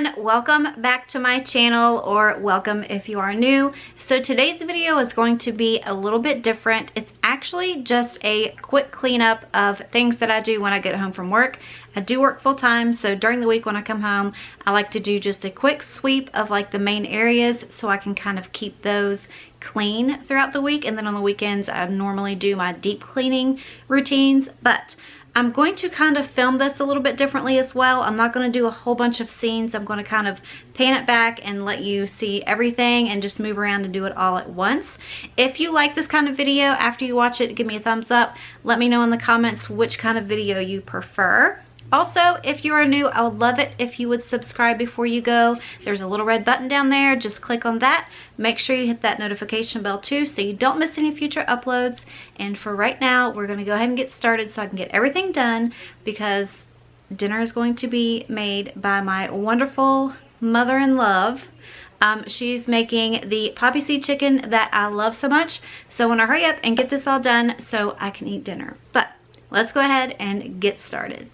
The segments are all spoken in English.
everyone, welcome back to my channel, or welcome if you are new. So today's video is going to be a little bit different. It's actually just a quick cleanup of things that I do when I get home from work. I do work full time, so during the week when I come home, I like to do just a quick sweep of like the main areas so I can kind of keep those clean throughout the week. And then on the weekends, I normally do my deep cleaning routines, but I'm going to kind of film this a little bit differently as well. I'm not going to do a whole bunch of scenes. I'm going to kind of pan it back and let you see everything and just move around and do it all at once. If you like this kind of video, after you watch it, give me a thumbs up. Let me know in the comments which kind of video you prefer. Also, if you are new, I would love it if you would subscribe before you go. There's a little red button down there. Just click on that. Make sure you hit that notification bell too so you don't miss any future uploads. And for right now, we're going to go ahead and get started so I can get everything done because dinner is going to be made by my wonderful mother-in-law. She's making the poppy seed chicken that I love so much. So I want to hurry up and get this all done so I can eat dinner. But let's go ahead and get started.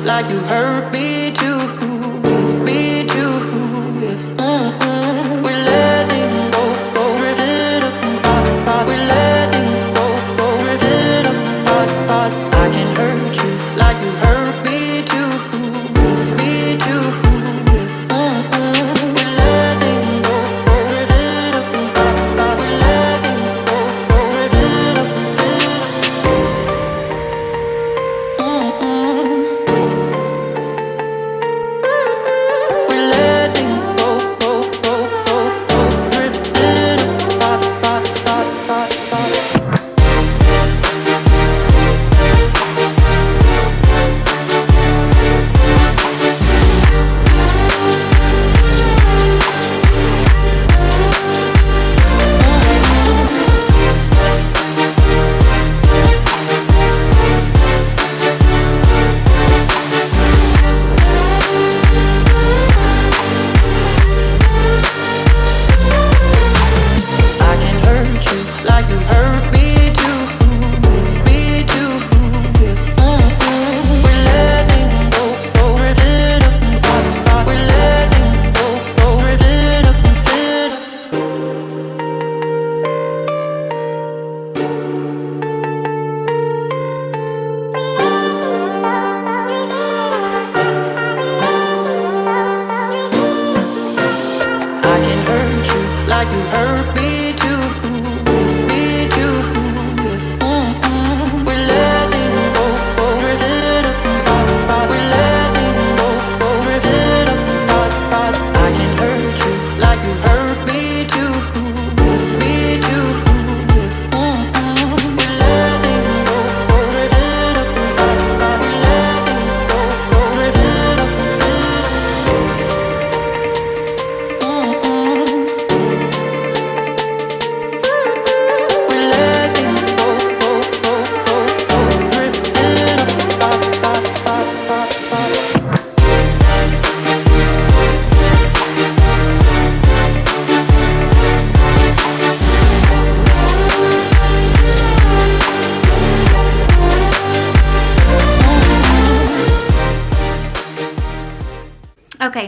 Like you hurt me too, me too. We're letting go, drifting apart. We're letting go, drifting apart. I can hurt you like you hurt me too, me too. We're letting go, drifting apart. We're letting go, drifting apart.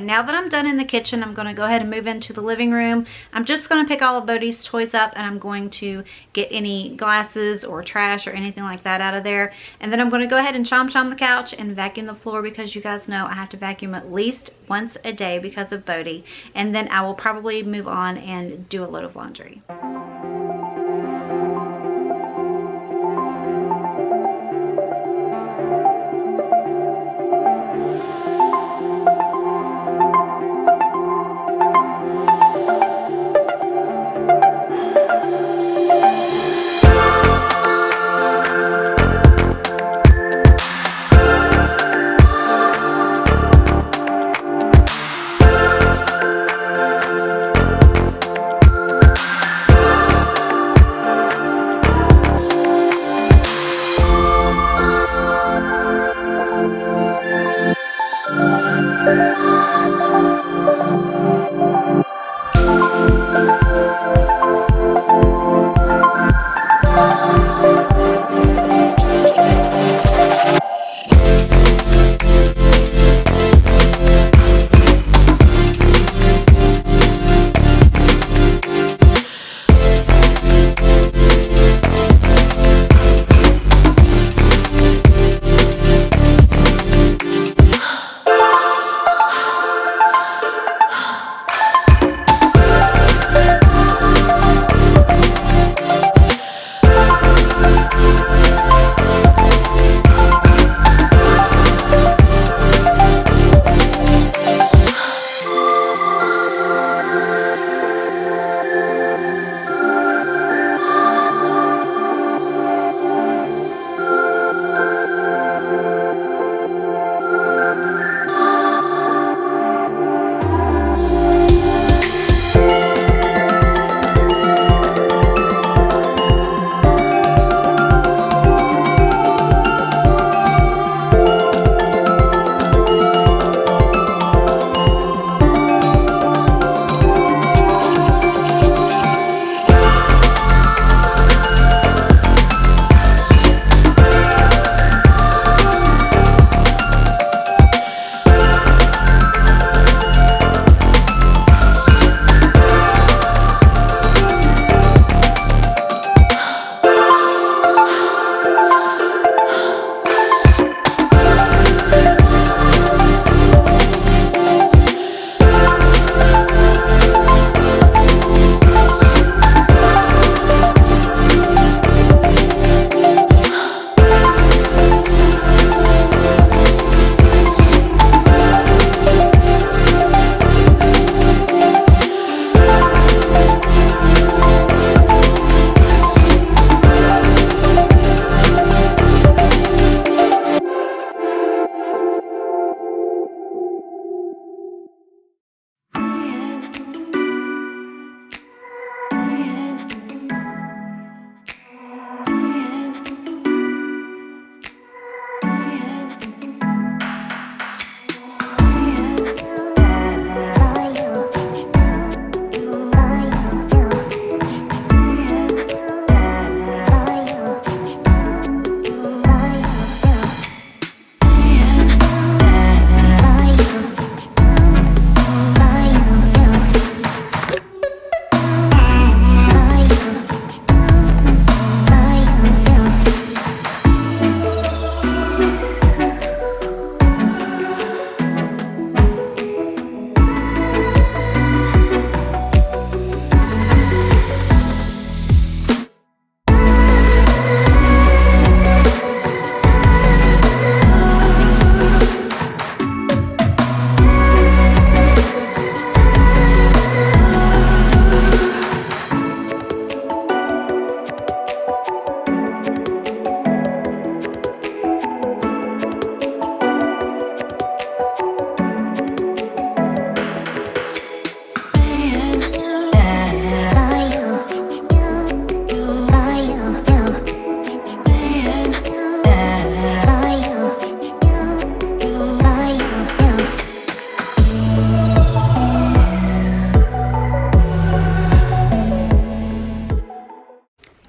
now that I'm done in the kitchen, I'm going to go ahead and move into the living room. I'm just going to pick all of Bodhi's toys up, and I'm going to get any glasses or trash or anything like that out of there. And then I'm going to go ahead and chom the couch and vacuum the floor, because you guys know I have to vacuum at least once a day because of Bodhi. And then I will probably move on and do a load of laundry.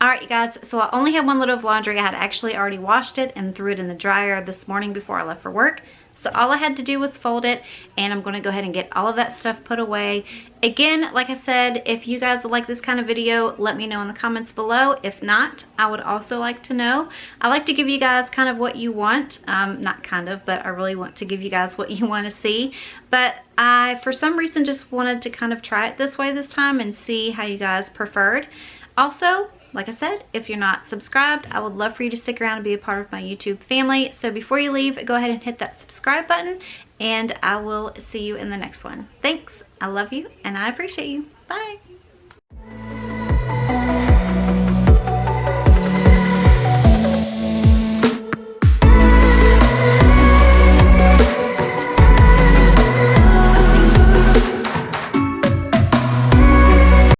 Alright you guys, so I only had one load of laundry. I had actually already washed it and threw it in the dryer this morning before I left for work. So all I had to do was fold it, and I'm going to go ahead and get all of that stuff put away. Again, like I said, if you guys like this kind of video, let me know in the comments below. If not, I would also like to know. I like to give you guys kind of what you want. Not kind of, but I really want to give you guys what you want to see. But I, for some reason, just wanted to kind of try it this way this time and see how you guys preferred. Also, like I said, if you're not subscribed, I would love for you to stick around and be a part of my YouTube family. So before you leave, go ahead and hit that subscribe button, and I will see you in the next one. Thanks. I love you, and I appreciate you. Bye.